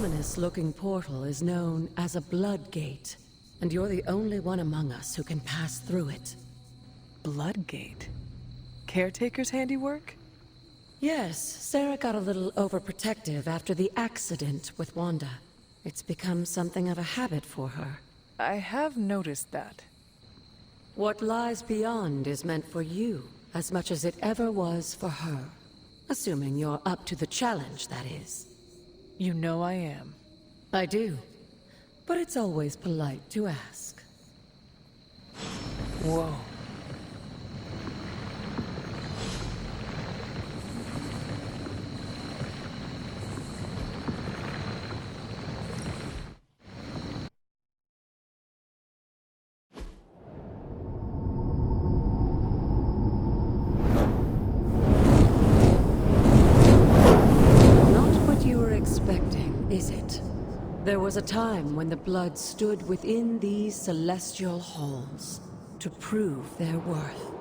ominous-looking portal is known as a Blood Gate, and you're the only one among us who can pass through it. Bloodgate? Caretaker's handiwork? Yes, Sarah got a little overprotective after the accident with Wanda. It's become something of a habit for her. I have noticed that. What lies beyond is meant for you, as much as it ever was for her. Assuming you're up to the challenge, that is. You know I am. I do. But it's always polite to ask. Whoa. Is it? There was a time when the blood stood within these celestial halls to prove their worth.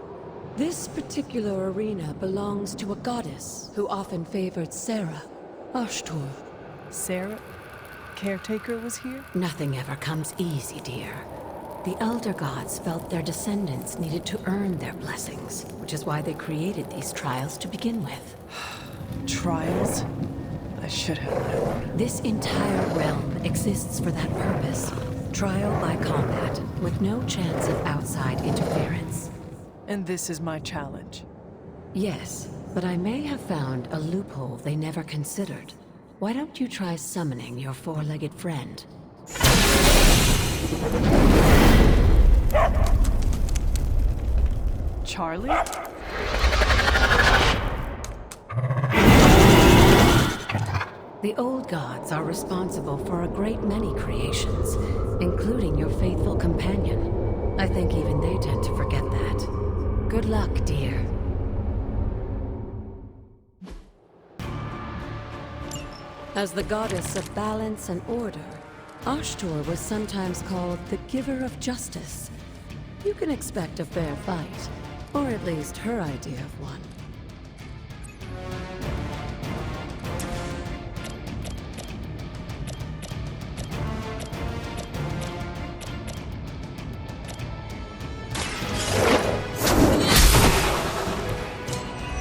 This particular arena belongs to a goddess who often favored Sarah, Ashtur. Sarah? Caretaker was here? Nothing ever comes easy, dear. The Elder Gods felt their descendants needed to earn their blessings, which is why they created these trials to begin with. Trials? I should have known. This entire realm exists for that purpose. Trial by combat, with no chance of outside interference. And this is my challenge? Yes, but I may have found a loophole they never considered. Why don't you try summoning your four-legged friend? Charlie? The old gods are responsible for a great many creations, including your faithful companion. I think even they tend to forget that. Good luck, dear. As the goddess of balance and order, Ashtur was sometimes called the Giver of Justice. You can expect a fair fight, or at least her idea of one.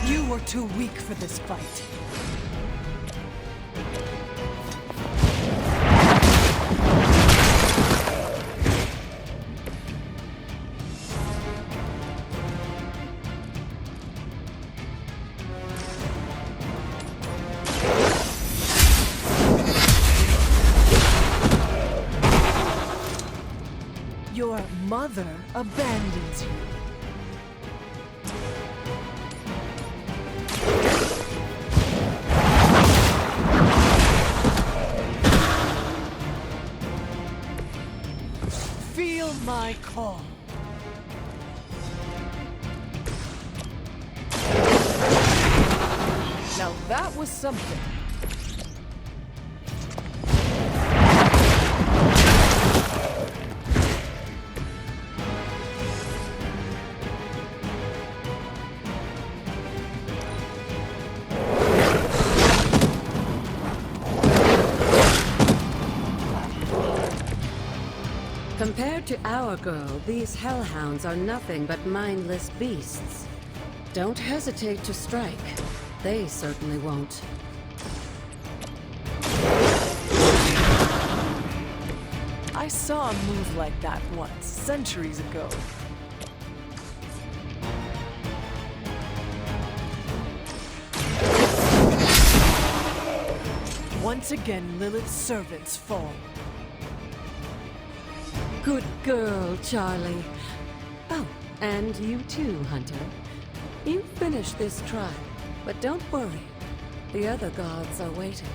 You were too weak for this fight. Your mother abandons you. Feel my call. Now that was something. Compared to our girl, these hellhounds are nothing but mindless beasts. Don't hesitate to strike. They certainly won't. I saw a move like that once, centuries ago. Once again, Lilith's servants fall. Good girl, Charlie. Oh, and you too, Hunter. You finished this trial, but don't worry. The other gods are waiting.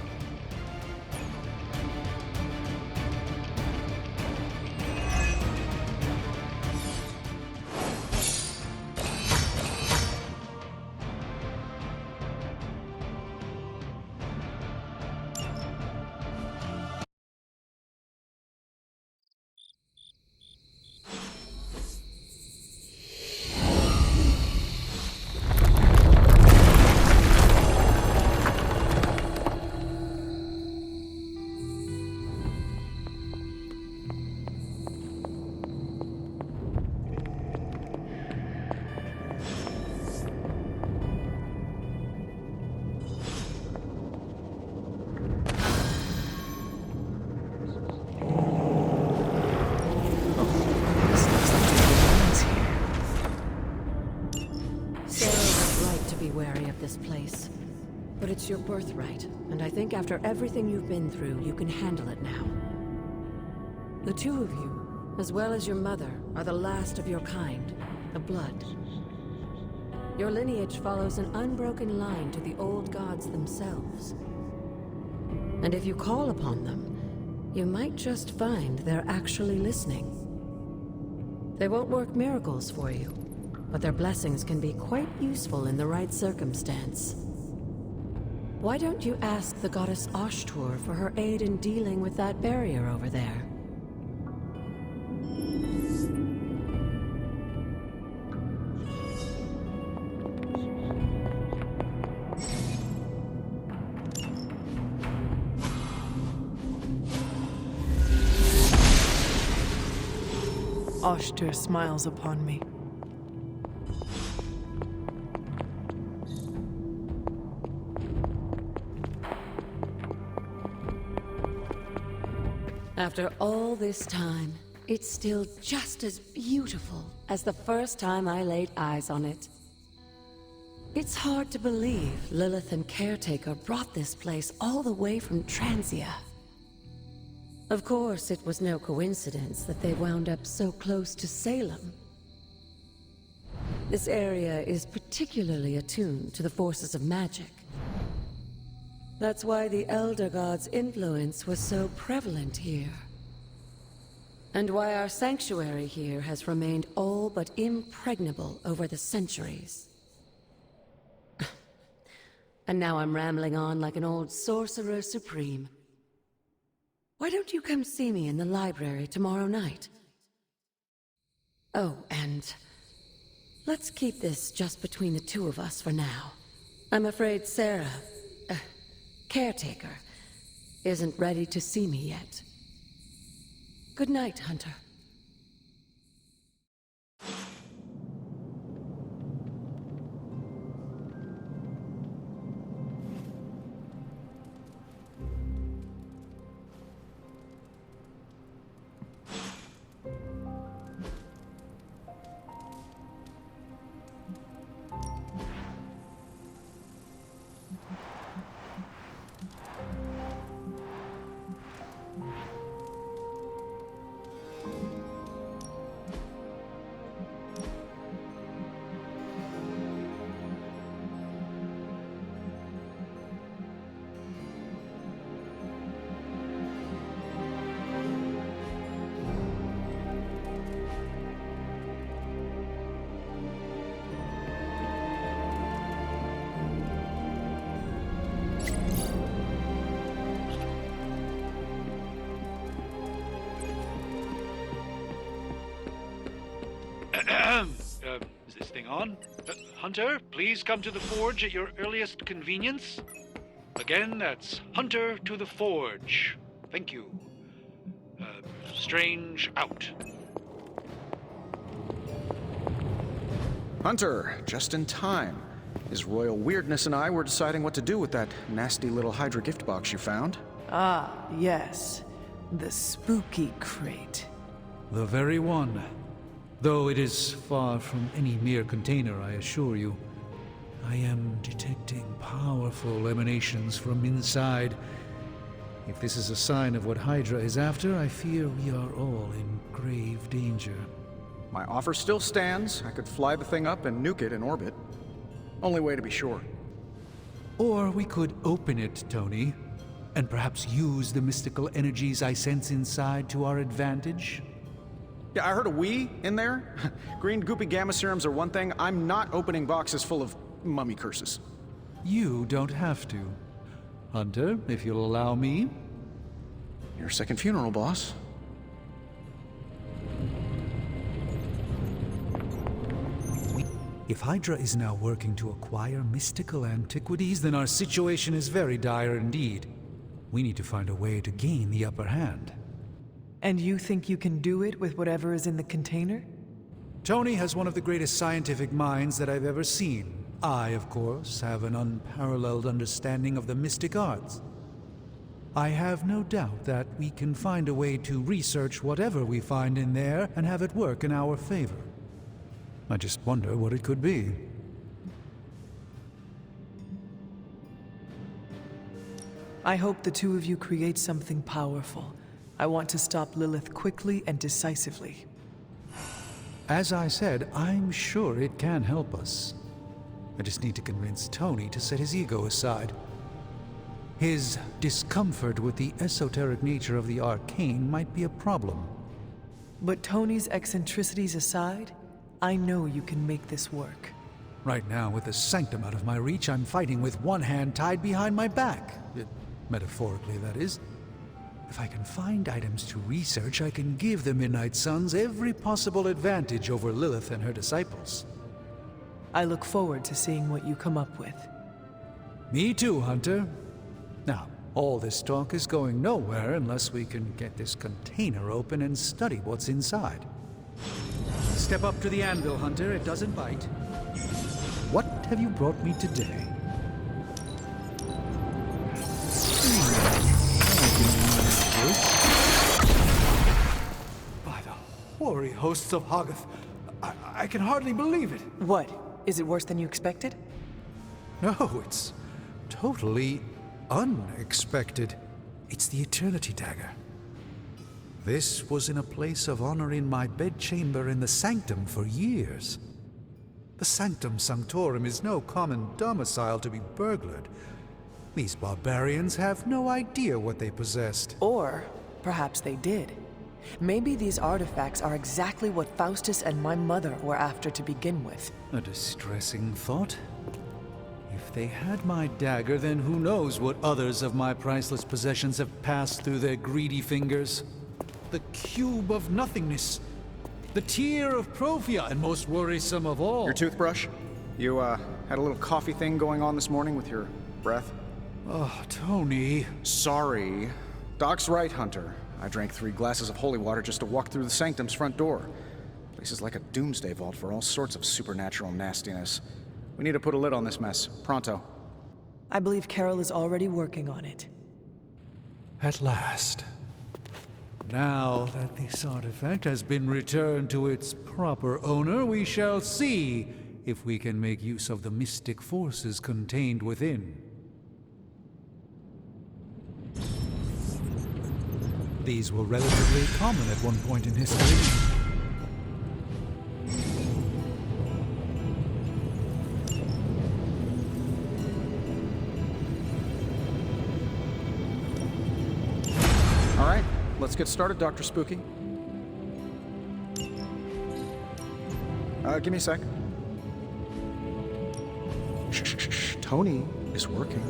this place. But it's your birthright, and I think after everything you've been through, you can handle it now. The two of you, as well as your mother, are the last of your kind, the Blood. Your lineage follows an unbroken line to the old gods themselves. And if you call upon them, you might just find they're actually listening. They won't work miracles for you, but their blessings can be quite useful in the right circumstance. Why don't you ask the goddess Ashtur for her aid in dealing with that barrier over there? Ashtur smiles upon me. After all this time, it's still just as beautiful as the first time I laid eyes on it. It's hard to believe Lilith and Caretaker brought this place all the way from Transia. Of course, it was no coincidence that they wound up so close to Salem. This area is particularly attuned to the forces of magic. That's why the Elder God's influence was so prevalent here. And why our sanctuary here has remained all but impregnable over the centuries. And now I'm rambling on like an old sorcerer supreme. Why don't you come see me in the library tomorrow night? Oh, and let's keep this just between the two of us for now. I'm afraid Sarah, Caretaker, isn't ready to see me yet. Good night, Hunter. Is this thing on? Hunter, please come to the forge at your earliest convenience. Again, that's Hunter to the forge. Thank you. Strange out. Hunter, just in time. His royal weirdness and I were deciding what to do with that nasty little Hydra gift box you found. Ah, yes. The spooky crate. The very one. Though it is far from any mere container, I assure you. I am detecting powerful emanations from inside. If this is a sign of what Hydra is after, I fear we are all in grave danger. My offer still stands. I could fly the thing up and nuke it in orbit. Only way to be sure. Or we could open it, Tony, and perhaps use the mystical energies I sense inside to our advantage. Yeah, I heard a "we" in there. Green goopy gamma serums are one thing. I'm not opening boxes full of mummy curses. You don't have to. Hunter, if you'll allow me. Your second funeral, boss. If Hydra is now working to acquire mystical antiquities, then our situation is very dire indeed. We need to find a way to gain the upper hand. And you think you can do it with whatever is in the container? Tony has one of the greatest scientific minds that I've ever seen. I, of course, have an unparalleled understanding of the mystic arts. I have no doubt that we can find a way to research whatever we find in there and have it work in our favor. I just wonder what it could be. I hope the two of you create something powerful. I want to stop Lilith quickly and decisively. As I said, I'm sure it can help us. I just need to convince Tony to set his ego aside. His discomfort with the esoteric nature of the arcane might be a problem. But Tony's eccentricities aside, I know you can make this work. Right now, with the sanctum out of my reach, I'm fighting with one hand tied behind my back. Metaphorically, that is. If I can find items to research, I can give the Midnight Suns every possible advantage over Lilith and her disciples. I look forward to seeing what you come up with. Me too, Hunter. Now, all this talk is going nowhere unless we can get this container open and study what's inside. Step up to the anvil, Hunter. It doesn't bite. What have you brought me today? By the hoary hosts of Hoggoth, I can hardly believe it. What? Is it worse than you expected? No, it's totally unexpected. It's the Eternity Dagger. This was in a place of honor in my bedchamber in the Sanctum for years. The Sanctum Sanctorum is no common domicile to be burglared. These barbarians have no idea what they possessed. Or perhaps they did. Maybe these artifacts are exactly what Faustus and my mother were after to begin with. A distressing thought. If they had my dagger, then who knows what others of my priceless possessions have passed through their greedy fingers. The Cube of Nothingness. The Tear of Profia, and most worrisome of all. Your toothbrush? You, had a little coffee thing going on this morning with your breath? Oh, Tony. Sorry. Doc's right, Hunter. I drank 3 glasses of holy water just to walk through the Sanctum's front door. Place is like a doomsday vault for all sorts of supernatural nastiness. We need to put a lid on this mess. Pronto. I believe Carol is already working on it. At last. Now that this artifact has been returned to its proper owner, we shall see if we can make use of the mystic forces contained within. These were relatively common at one point in history. All right, let's get started, Dr. Spooky. Give me a sec. Shh. Tony is working.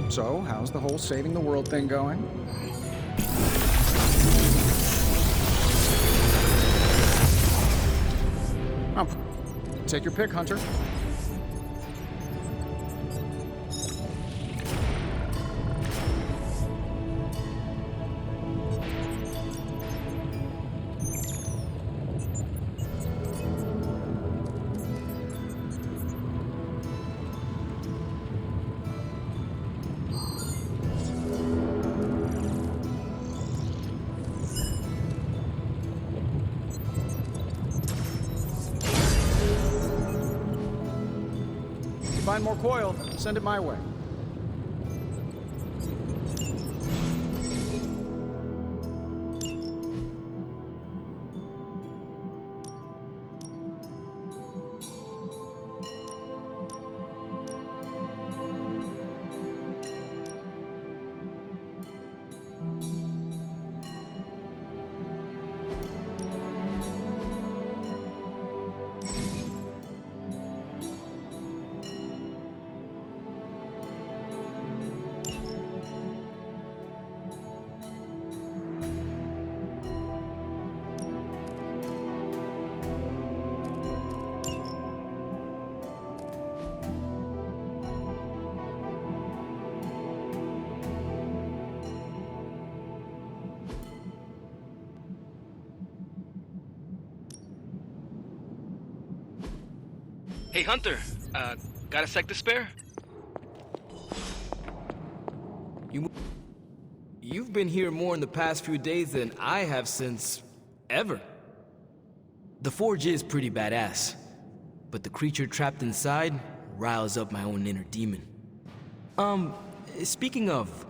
So, how's the whole saving the world thing going? Oh, take your pick, Hunter. Find more coil, send it my way. Hey, Hunter, got a sec to spare? You've been here more in the past few days than I have since... ever. The Forge is pretty badass, but the creature trapped inside riles up my own inner demon. Speaking of,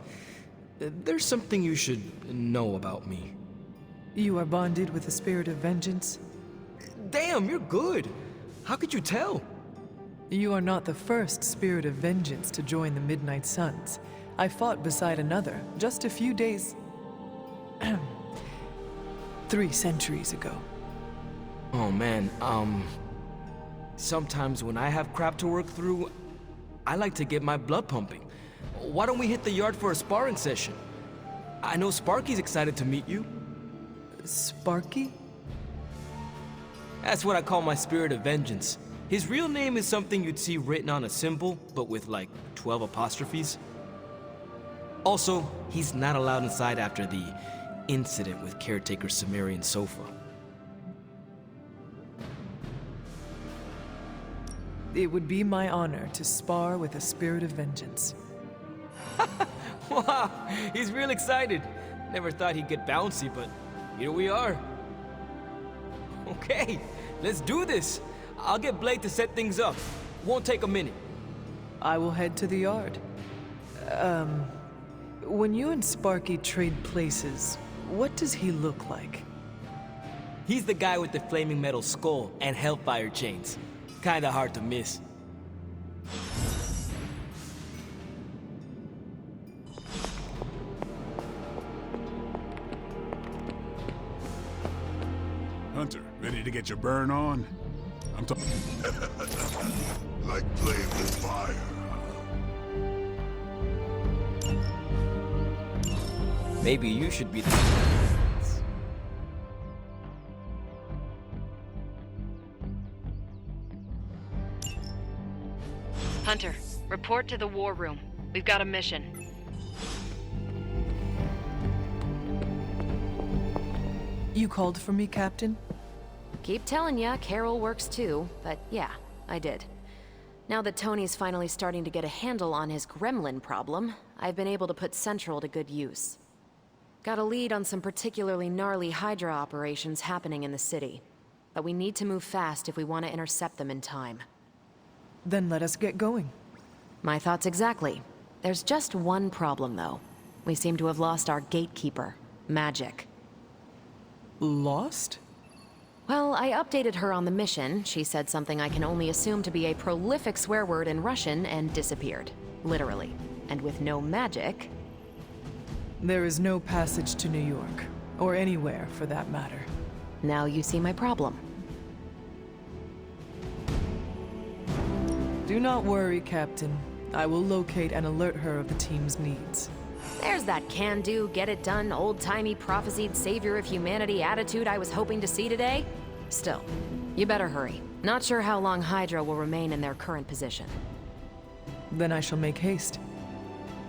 there's something you should know about me. You are bonded with the spirit of vengeance? Damn, you're good! How could you tell? You are not the first spirit of vengeance to join the Midnight Suns. I fought beside another just a few days... 3 centuries ago. Oh man, sometimes when I have crap to work through, I like to get my blood pumping. Why don't we hit the yard for a sparring session? I know Sparky's excited to meet you. Sparky? That's what I call my spirit of vengeance. His real name is something you'd see written on a symbol, but with like 12 apostrophes. Also, he's not allowed inside after the incident with caretaker Sumerian Sofa. It would be my honor to spar with a spirit of vengeance. Wow, he's real excited. Never thought he'd get bouncy, but here we are. Okay, let's do this. I'll get Blade to set things up. Won't take a minute. I will head to the yard. When you and Sparky trade places, what does he look like? He's the guy with the flaming metal skull and hellfire chains. Kinda hard to miss. Hunter, ready to get your burn on? I'm talking. Like playing with fire. Maybe you should be the... Hunter, report to the war room. We've got a mission. You called for me, Captain? Keep telling ya, Carol works too, but yeah, I did. Now that Tony's finally starting to get a handle on his gremlin problem, I've been able to put Central to good use. Got a lead on some particularly gnarly Hydra operations happening in the city. But we need to move fast if we want to intercept them in time. Then let us get going. My thoughts exactly. There's just one problem, though. We seem to have lost our gatekeeper, Magic. Lost? Well, I updated her on the mission. She said something I can only assume to be a prolific swear word in Russian and disappeared. Literally. And with no magic... There is no passage to New York, or anywhere for that matter. Now you see my problem. Do not worry, Captain. I will locate and alert her of the team's needs. There's that can-do, get-it-done, old-timey prophesied savior of humanity attitude I was hoping to see today. Still, you better hurry. Not sure how long Hydra will remain in their current position. Then I shall make haste.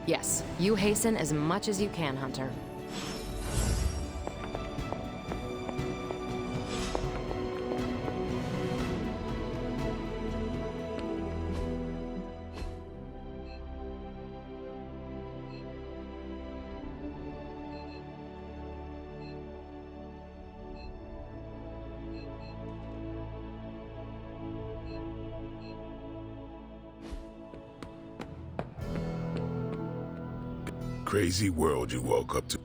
Yes, you hasten as much as you can, Hunter. Crazy world you woke up to.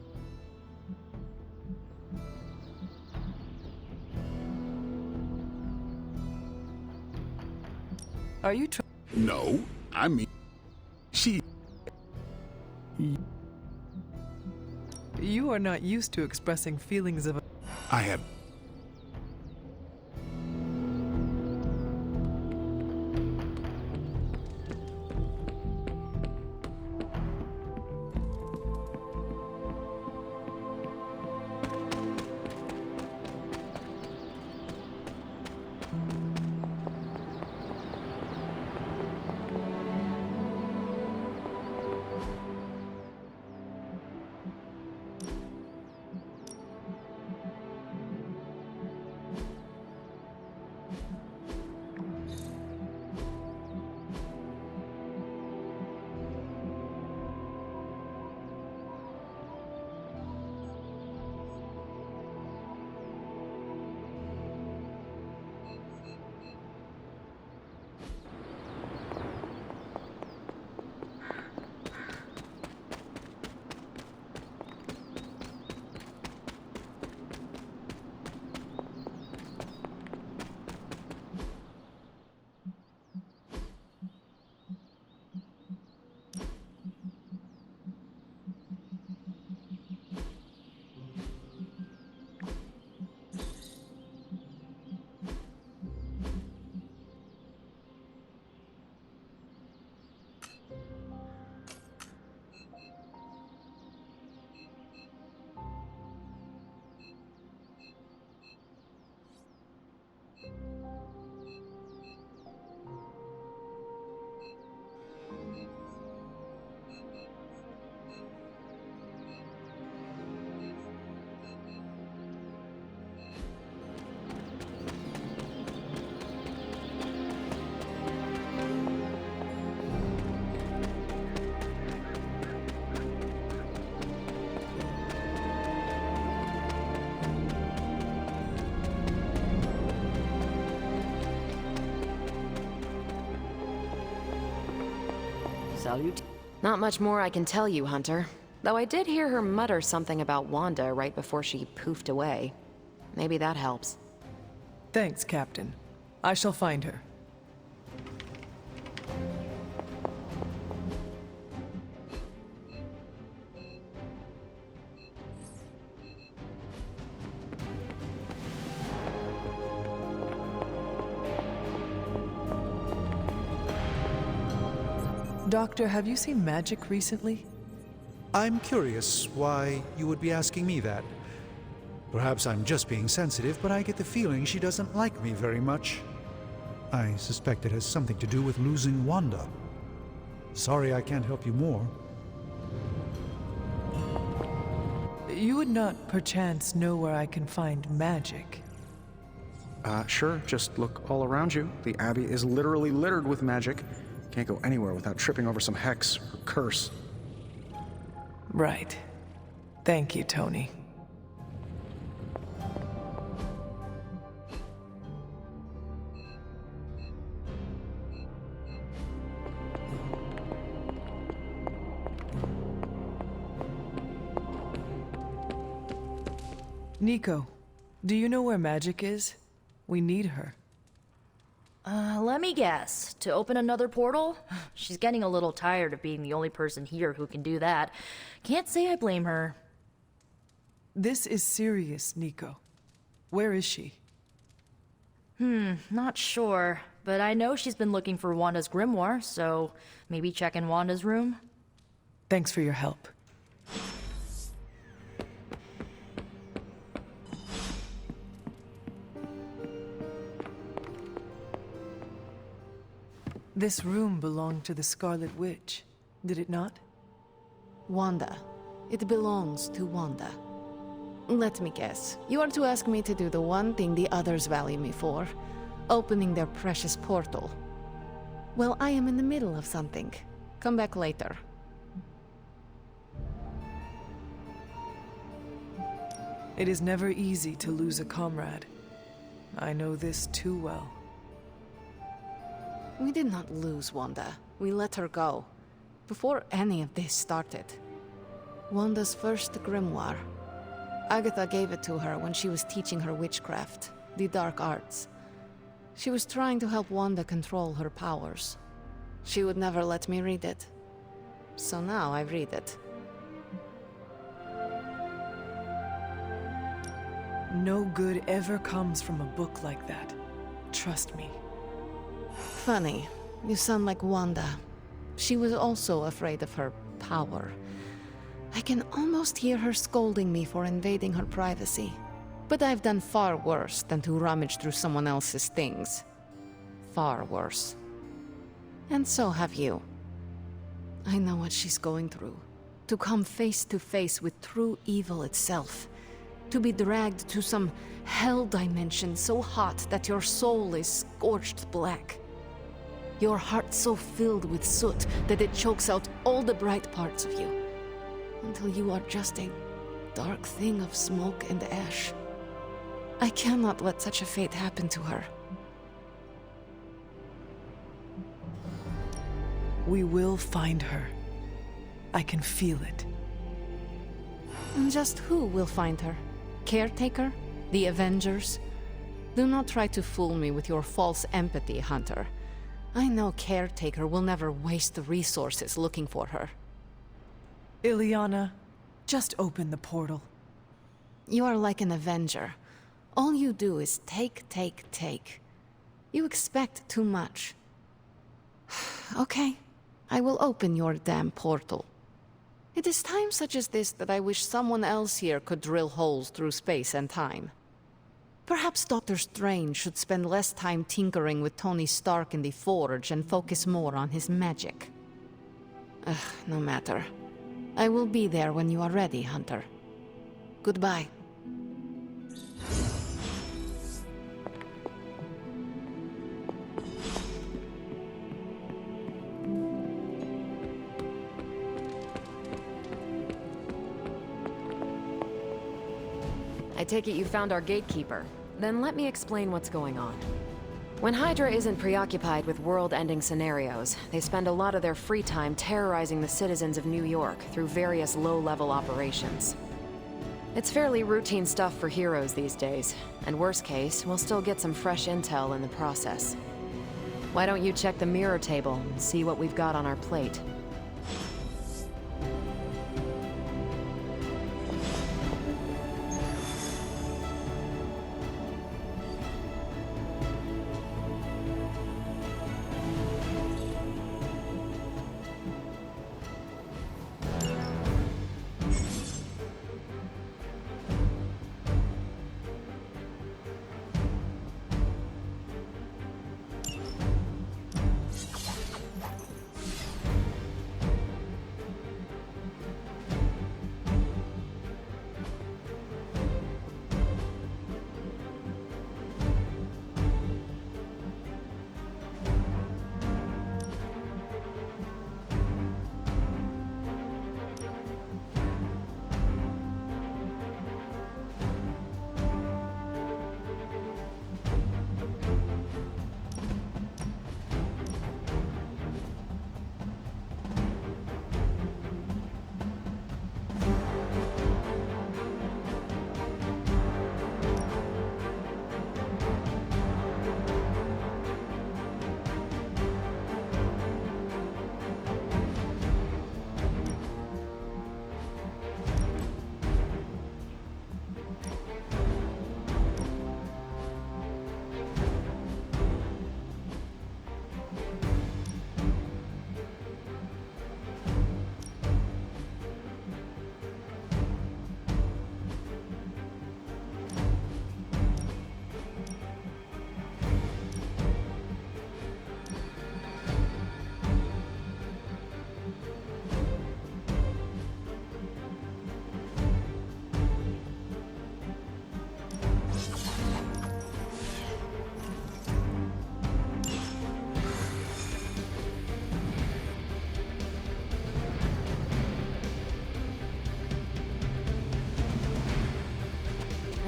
Are you No, I mean, she. You are not used to expressing feelings of... I have. Salute. Not much more I can tell you, Hunter. Though I did hear her mutter something about Wanda right before she poofed away. Maybe that helps. Thanks, Captain. I shall find her. Doctor, have you seen magic recently? I'm curious why you would be asking me that. Perhaps I'm just being sensitive, but I get the feeling she doesn't like me very much. I suspect it has something to do with losing Wanda. Sorry I can't help you more. You would not perchance know where I can find magic. Sure, just look all around you. The Abbey is literally littered with magic. Can't go anywhere without tripping over some hex or curse. Right. Thank you, Tony. Nico, do you know where magic is? We need her. Let me guess. To open another portal? She's getting a little tired of being the only person here who can do that. Can't say I blame her. This is serious, Nico. Where is she? Not sure. But I know she's been looking for Wanda's grimoire, so maybe check in Wanda's room? Thanks for your help. This room belonged to the Scarlet Witch, did it not? Wanda. It belongs to Wanda. Let me guess. You are to ask me to do the one thing the others value me for. Opening their precious portal. Well, I am in the middle of something. Come back later. It is never easy to lose a comrade. I know this too well. We did not lose Wanda. We let her go. Before any of this started. Wanda's first grimoire. Agatha gave it to her when she was teaching her witchcraft, the dark arts. She was trying to help Wanda control her powers. She would never let me read it. So now I read it. No good ever comes from a book like that. Trust me. Funny. You sound like Wanda. She was also afraid of her power. I can almost hear her scolding me for invading her privacy. But I've done far worse than to rummage through someone else's things. Far worse. And so have you. I know what she's going through. To come face to face with true evil itself. To be dragged to some hell dimension so hot that your soul is scorched black. Your heart so filled with soot that it chokes out all the bright parts of you. Until you are just a dark thing of smoke and ash. I cannot let such a fate happen to her. We will find her. I can feel it. And just who will find her? Caretaker? The Avengers? Do not try to fool me with your false empathy, Hunter. I know Caretaker will never waste resources looking for her. Illyana, just open the portal. You are like an Avenger. All you do is take. You expect too much. Okay, I will open your damn portal. It is times such as this that I wish someone else here could drill holes through space and time. Perhaps Dr. Strange should spend less time tinkering with Tony Stark in the Forge and focus more on his magic. Ugh, no matter. I will be there when you are ready, Hunter. Goodbye. I take it you found our gatekeeper. Then let me explain what's going on. When Hydra isn't preoccupied with world-ending scenarios, they spend a lot of their free time terrorizing the citizens of New York through various low-level operations. It's fairly routine stuff for heroes these days, and worst case, we'll still get some fresh intel in the process. Why don't you check the mirror table and see what we've got on our plate?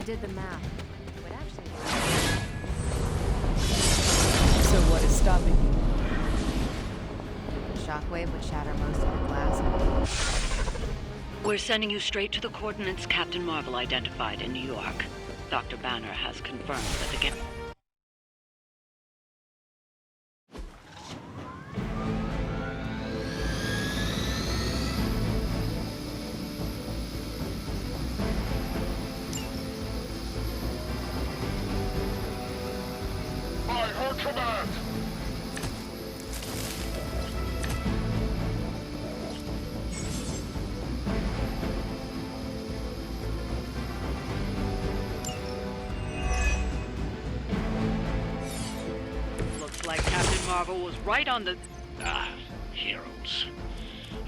Did the math. It would actually So what is stopping you? the shockwave would shatter most of the glass. We're sending you straight to the coordinates Captain Marvel identified in New York. Dr. Banner has confirmed that the like Captain Marvel was right on the... Heroes.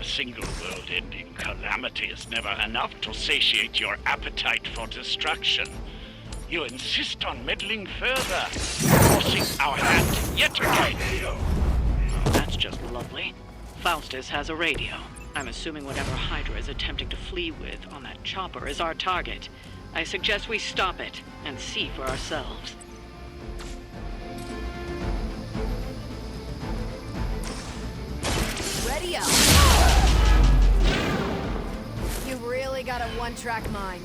A single world-ending calamity is never enough to satiate your appetite for destruction. You insist on meddling further, forcing our hand yet again. That's just lovely. Faustus has a radio. I'm assuming whatever Hydra is attempting to flee with on that chopper is our target. I suggest we stop it and see for ourselves. Ready up! You really got a one-track mind.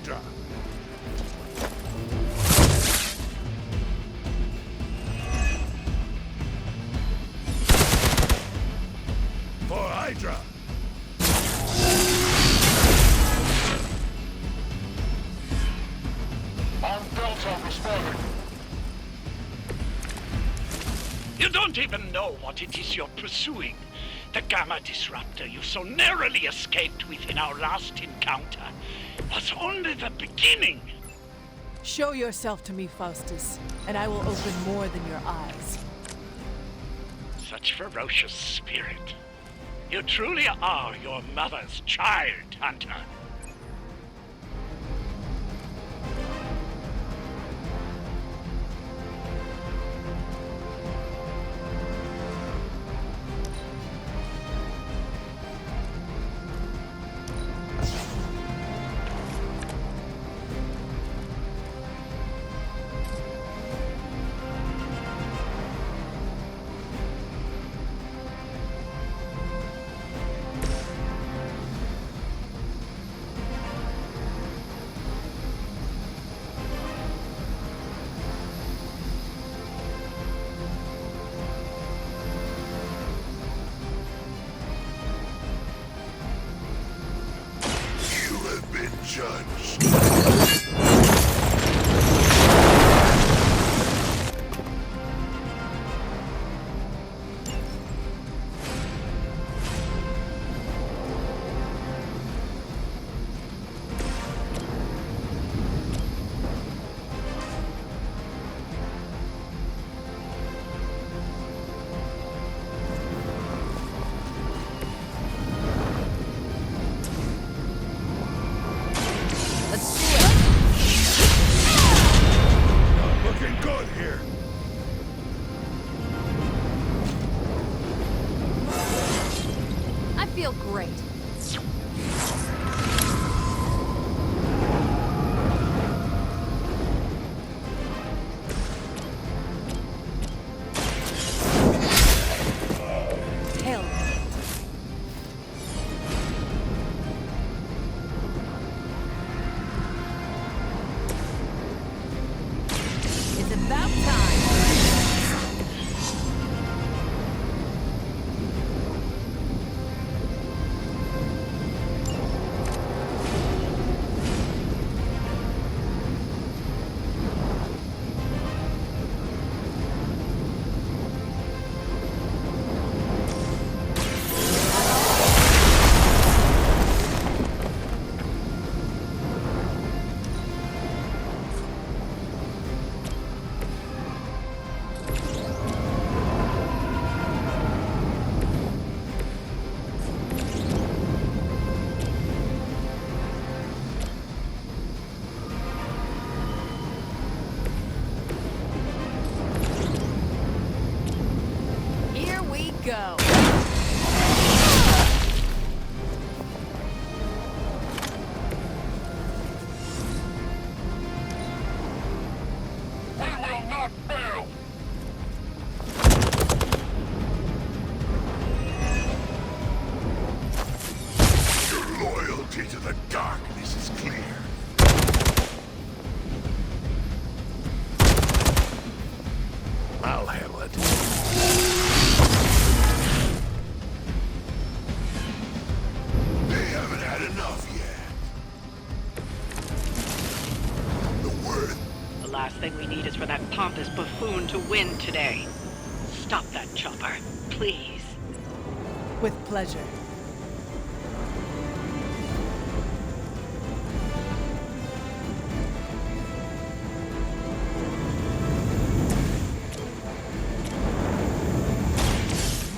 Hydra! For Hydra! You don't even know what it is you're pursuing. The Gamma Disruptor you so narrowly escaped with in our last encounter was only the beginning. Show yourself to me, Faustus, and I will open more than your eyes. Such ferocious spirit. You truly are your mother's child, Hunter. You have been judged. Looking good here. I feel great. Hell. It's about time. Here we go. We will not fail! Your loyalty to the darkness is clear. I'll handle it. They haven't had enough yet. The worth. The last thing we need is for that pompous buffoon to win today. Stop that chopper, please. With pleasure.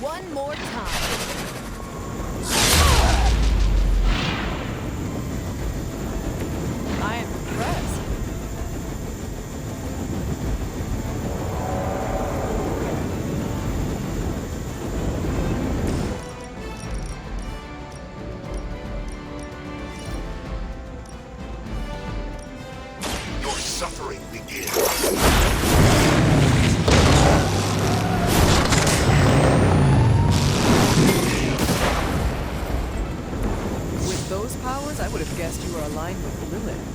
One more time. I am impressed. Your suffering begins. With those powers, I would have guessed you were aligned with Lilith.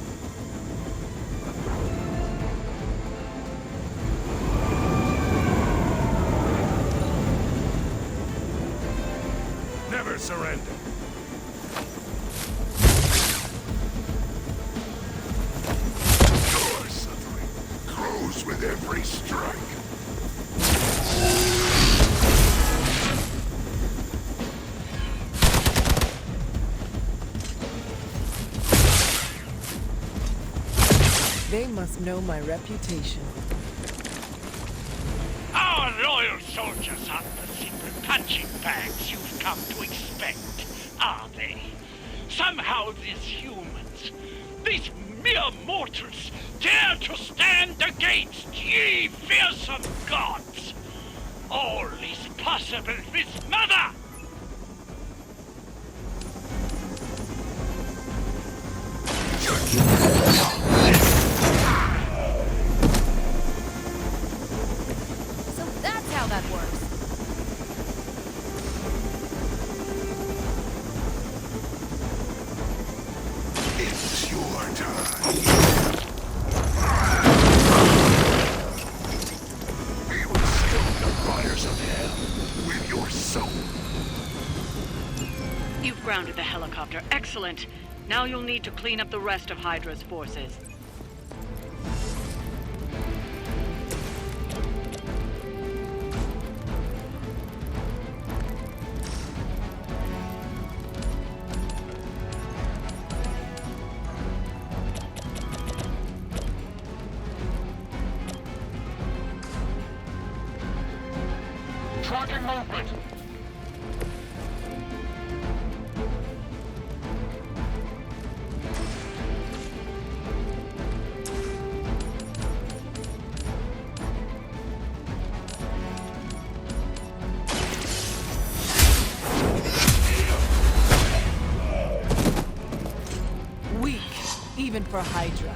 never surrender. Your suffering grows with every strike. They must know my reputation. Our loyal soldiers aren't the simple punching bags you've come to expect, are they? Somehow these humans, these mere mortals, dare to stand against ye fearsome gods! All is possible with Mother! So that's how that works. It's your time. We will stoke the fires of hell with your soul. You've grounded the helicopter. Excellent. Now you'll need to clean up the rest of Hydra's forces. Tracking movement. Weak, even for Hydra.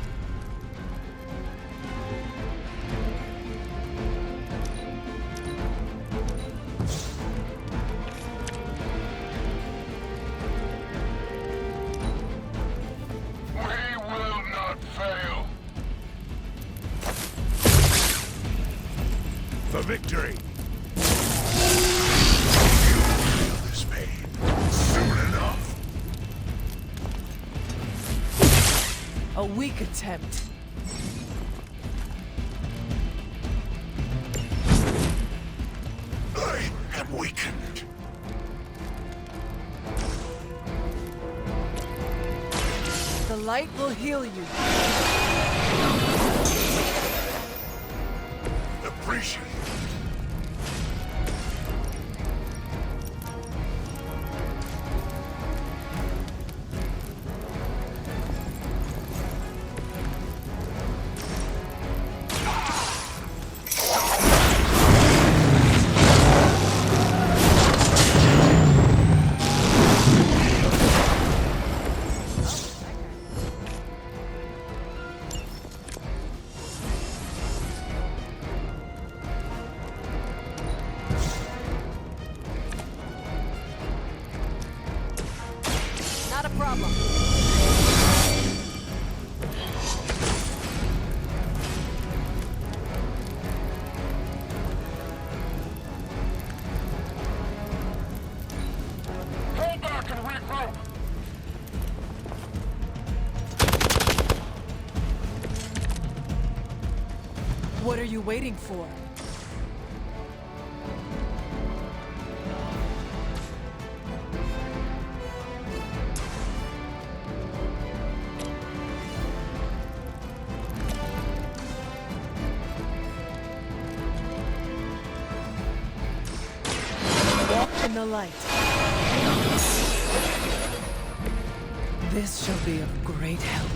We will not fail. For victory. You will feel this pain soon enough. A weak attempt. I am weakened. The light will heal you. Appreciate it. Not a problem. Pull back and regroup. What are you waiting for? Walk in the light. This shall be of great help.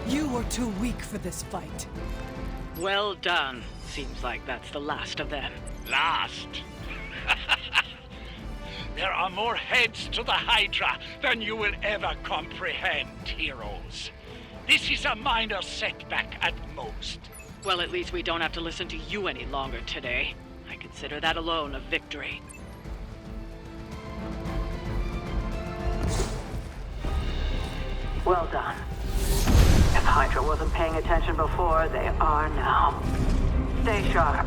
You were too weak for this fight. Well done. Seems like that's the last of them. Last? There are more heads to the Hydra than you will ever comprehend, heroes. This is a minor setback at most. Well, at least we don't have to listen to you any longer today. I consider that alone a victory. Well done. If Hydra Structure wasn't paying attention before, they are now. Stay sharp.